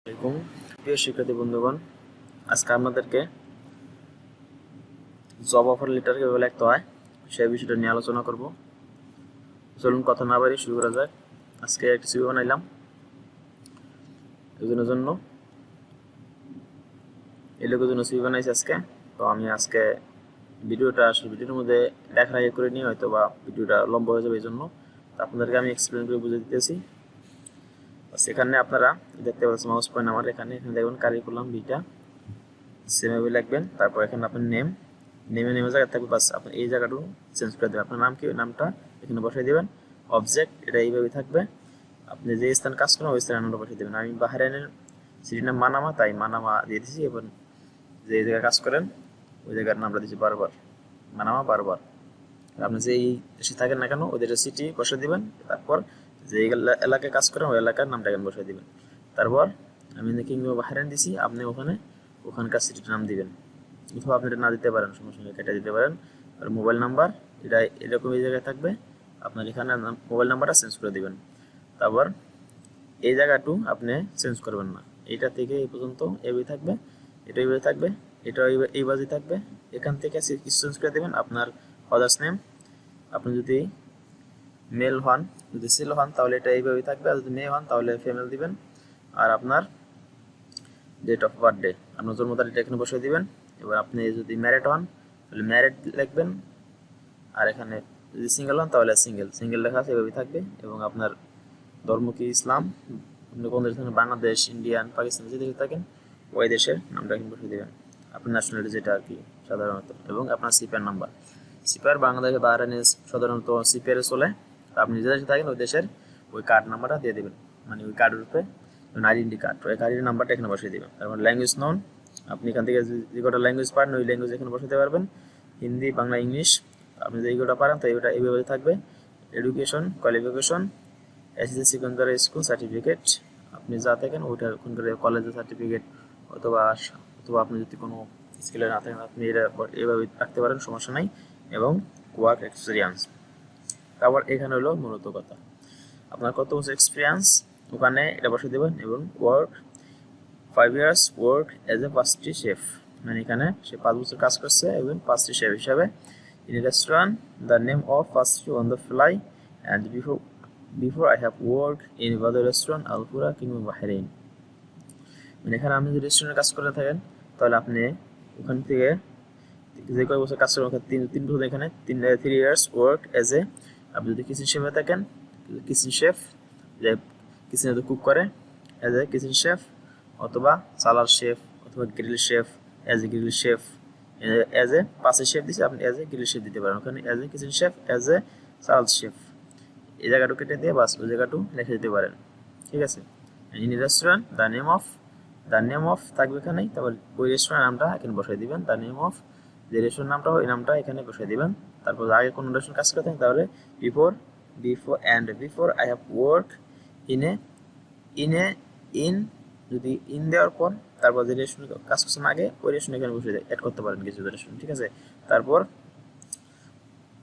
আসসালামু আলাইকুম প্রিয় শিক্ষার্থী বন্ধুগণ, আজকে আপনাদেরকে জব অফার লেটার কিভাবে লিখতে হয় সেই বিষয়টা নিয়ে আলোচনা করব। চলুন কথা না বাড়িয়ে শুরু করা যাক। আজকে একটা সিভি বানাইলাম একজনের জন্য, এই লোকের জন্য সিভি বানাইছি আজকে। তো আমি আজকে ভিডিওর মধ্যে দেখার আগে করে নিয়ে হয়তো বা ভিডিওটা লম্বা হয়ে যাবে, এই জন্য আপনাদেরকে আমি এক্সপ্লেন করে বুঝে দিতেছি। সেখানে আপনারা দেখতে পাচ্ছেন মাউস পয়েন্ট আমার এখানে দেখবেন কারিকুলাম বিটা সেভাবে লিখবেন। তারপর এখানে আপনার নেমে জায়গা থাকবে, বাস আপনি এই জায়গাটু চেঞ্জ করে দেবেন। আপনার নাম কি, ওই নামটা এখানে বসাই দেবেন। অবজেক্ট এটা এইভাবে থাকবে, আপনি যে স্থান কাজ করেন ওই স্থানে নামটা বসাই দেবেন। আমি বাহরাইনের সিটির নাম মানামা, তাই মানামা দিয়ে দিচ্ছি। এবং যে জায়গায় কাজ করেন ওই জায়গার নামটা দিচ্ছি বারবার, মানামা বারবার। আপনি যেই দেশে থাকেন না কেন ওই দেশের সিটি বসে দিবেন। তারপর যে এলাকায় কাজ করেন ওই এলাকার নামটা এখানে বসে দিবেন। তারপর আমি কিংবা বাহরাইন দিছি, আপনি ওখানকার সিটির নাম দিবেন। অথবা আপনি এটা না দিতে পারেন, সমস্যা নেই, কেটে দিতে পারেন। আর মোবাইল নাম্বার এটা এরকম এই জায়গায় থাকবে, আপনার এখানে মোবাইল নাম্বারটা চেঞ্জ করে দিবেন। তারপর এই জায়গাটু আপনি চেঞ্জ করবেন না, এইটা থেকে এই পর্যন্ত এইভাবে থাকবে, এটা এইভাবে থাকবে, এটা এই বাজে থাকবে। এখান থেকে কিছু চেঞ্জ করে দেবেন। আপনার ফাদার্স নেম, আপনি যদি মেল হন, যদি সেল হন তাহলে এটা এইভাবে থাকবে, আর যদি মেয়ে হন তাহলে ফিমেল দিবেন। আর আপনার ডেট অফ বার্থডে, আপনার জন্ম তারিখটা এখানে বসিয়ে দিবেন। এবার আপনি যদি ম্যারিড হন তাহলে ম্যারিড লিখবেন, আর এখানে যদি সিঙ্গেল হন তাহলে সিঙ্গেল লেখা আছে এভাবেই থাকবে। এবং আপনার ধর্ম কি, ইসলাম, আপনি কোন দেশে থাকেন, বাংলাদেশ, ইন্ডিয়ান, পাকিস্তান, যে দেশে থাকেন ওই দেশের নামটা এখানে বসিয়ে দেবেন, আপনার ন্যাশনালিটি যেটা আর কি সাধারণত। এবং আপনার সিপিআর নাম্বার, সিপিআর বাংলাদেশে বাহরাইনে সাধারণত সিপিআর চলে। আপনি যে দেশে থাকেন ওই দেশের ওই কার্ড নাম্বারটা দিয়ে দেবেন, মানে ওই কার্ডের উপরে আইডেন্টি কার্ড, ওই কার্ডের নাম্বারটা এখানে বসিয়ে দেবেন। তারপর ল্যাঙ্গুয়েজ নন, আপনি এখান থেকে যে কটা ল্যাঙ্গুয়েজ পারেন ওই ল্যাঙ্গুয়েজ এখানে বসাতে পারবেন, হিন্দি, বাংলা, ইংলিশ। আপনি যে কটা পারেন তো এইটা এইভাবে থাকবে। Education qualification, SSC secondary school certificate, আপনি যা থাকেন ওইটা ওখানকার কলেজের সার্টিফিকেট, অথবা অথবা আপনি যদি কোনো স্কিলে না থাকেন আপনি এটা এভাবে রাখতে পারেন, সমস্যা নাই। এবং ওয়ার্ক এক্সপিরিয়েন্স। তারপর এখানে হলো মূলত কথা, আপনার কত বছর এক্সপিরিয়েন্স ওখানে এটা বসে দেবেন। এবং work 5 years work as a pastry chef, মানে এখানে সে 5 বছর কাজ করছে এবং পাস্ট্রি শেফ হিসাবে। In restaurant the name of pastry on the fly, and before I have work in other restaurant আলপুরা কিংবা বাহরাইন। মানে এখানে আপনি যদি রেস্টুরেন্টে কাজ করে থাকেন তাহলে আপনি ওখান থেকে যে কয় বছর কাজ করেন, তিন বছর এখানে 3 years ওয়ার্ক এজ এ, আপনি যদি কিচেন শেফে থাকেন, কিচেন শেফ যে কিচেনে তো কুক করে, এজ এ কিচেন শেফ, অথবা সালার শেফ, অথবা grill chef, as a grill chef, as a পাসের শেফ দিচ্ছে, আপনি এজ এ গ্রিল শেফ দিতে পারেন। ওখানে as a kitchen chef, as a salad chef, এই জায়গাটু কেটে দিয়ে বাস ওই জায়গাটু লিখে দিতে পারেন, ঠিক আছে। In restaurant the name of থাকবে এখানেই, তারপর ওই রেস্টুরেন্ট নামটা এখানে বসাই দিবেন। দ্য নেম অফ যে রেস্টুরেন্ট নামটা ওই নামটা এখানে বসাই দিবেন। তারপর আগে কোনো রেস্টুরেন্ট কাজ করতেন তাহলে before I have work in a in a in যদি ইন দেওয়ার পর তারপর যে রেস্টুরেন্ট কাজ করছেন আগে ওই রেস্টুরেন্ট এখানে বসে অ্যাড করতে পারেন কিছু রেস্টুরেন্ট, ঠিক আছে। তারপর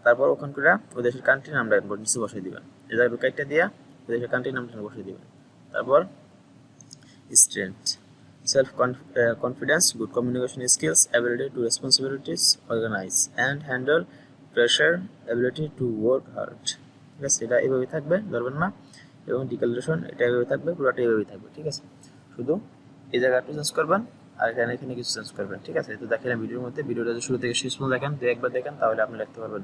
তারপর ওখানকার ওই দেশের কান্ট্রি নামটা নিচে বসিয়ে দিবেন, এই জায়গায় কাইটটা দিয়া ওই দেশের কান্ট্রি নামটা বসিয়ে দিবেন। তারপর strength, self confidence, good communication skills, ability to responsibilities, organize and handle pressure, ability to work hard, ঠিক আছে। এটা এইভাবে থাকবে, ধরবেন না। এবং ডিক্লারেশন এটা এইভাবে থাকবে, পুরোটা এইভাবে থাকবে, ঠিক আছে। শুধু এই জায়গাটা চেঞ্জ করবেন আর এখানে কিছু চেঞ্জ করবেন, ঠিক আছে। তো দেখেন ভিডিওর মধ্যে, ভিডিওটা শুরু থেকে শেষ পর্যন্ত দেখেন, একবার দেখেন তাহলে আপনি লিখতে পারবেন।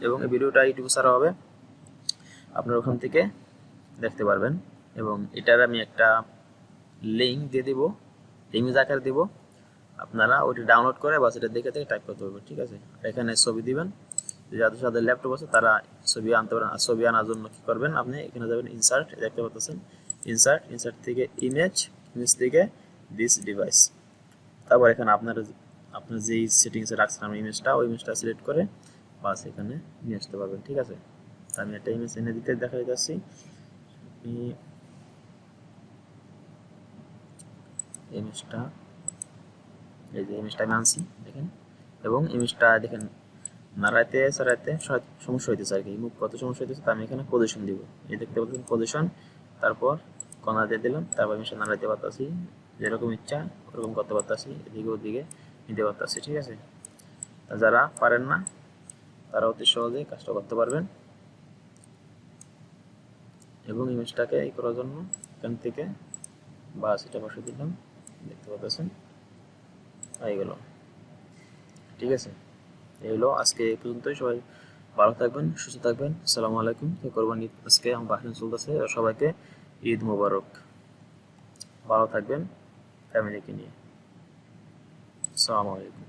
এবং এই ভিডিওটা ইউটিউবে ছাড়া হবে, আপনার ওখান থেকে দেখতে পারবেন। এবং এটার আমি একটা লিঙ্ক দিয়ে দিব, ইমেজ আকার দিব, আপনারা ওইটা ডাউনলোড করে বা সেটা দেখে থেকে টাইপ করতে পারবেন, ঠিক আছে। এখানে ছবি দিবেন, যাদের ল্যাপটপ আছে তারা ছবি আনতে পারেন। আর ছবি আনার জন্য কি করবেন, আপনি এখানে যাবেন ইনসার্ট, দেখতে পাচ্ছেন ইনসার্ট থেকে ইমেজ থেকে দিস ডিভাইস। তারপর এখানে আপনার যেই সেটিংসে রাখছেন আপনি ইমেজটা, ওই ইমেজটা সিলেক্ট করে বাস এখানে নিয়ে আসতে পারবেন, ঠিক আছে। আমি একটা ইমেজ এনে দিতে দেখা যাচ্ছি, ইমেজটা এই যে ইমেজটা আমি আনছি দেখেন। এবং ইমেজটা দেখেন নাড়াইতে চাড়াইতে সমস্যা হইতেছে আর কি, মুখ কত সমস্যা হইতেছে। তো আমি এখানে পজিশন দিব, এই দেখতে পাচ্ছেন পজিশন। তারপর কর্নার দিয়ে দিলাম, তারপর আমি সামনে দিতে পারতেছি, যেরকম ইচ্ছা ওরকম করতে পারতেছি, এদিকে ওদিকে নিতে পারতেছি। ঠিক আছে, যারা পারেন না তারা অতি সহজেই কাজটা করতে পারবেন। এবং ইমেজটাকে এই করার জন্য এখান থেকে বাস এটা বসে দিলাম, দেখতে পাচ্ছেন হয়ে গেল। ঠিক আছে, এই হলো আজকে এই পর্যন্তই। সবাই ভালো থাকবেন, সুস্থ থাকবেন। আসসালামু আলাইকুম। কোরবানি ঈদ আজকে আমার ভাষণ চলতেছে, সবাইকে ঈদ মোবারক। ভালো থাকবেন ফ্যামিলিকে নিয়ে। আসসালামু আলাইকুম।